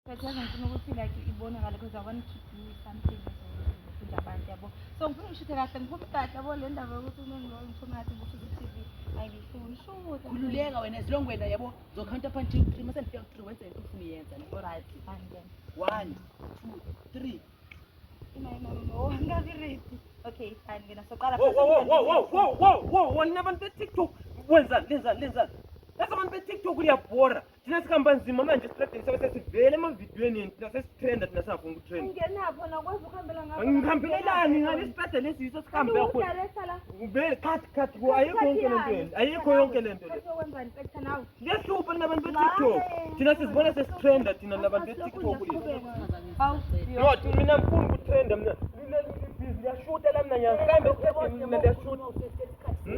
But I don't know like because I want to do something with abantu. So ngifuna ngishuthe kahle ngikubhada yabo le ndaba yokuthi unongiphumati ngishuthe TV ayibifuni shoot Khululeka wena silongo wena yabo zokhanta punch 3 mase ndifika ku 3 wenza into ufuna yenza all right fine then 1 2 3 no ngazi ready okay fine ngena soqala Whoa, wona abantu be TikTok wenza lenza lasa abantu be TikTok uyabhora thina sikhamba nzima manje siqedile sabe sivele emavidweni thina sesitrenda thina singafuna ukutrend ungenapho nakwazi ukuhambela ngapha ngihambelelani ngalesipede lesiso sikhambe yakho ube cut ayikho yonke lento wenza inspector now ngehlupha nabantu be TikTok thina sizibona sesitrenda thina nabantu be TikTok no mina ngifuna ukutrenda mina ngiyashuta la mina ngiyahambe mina ngiyashuta No.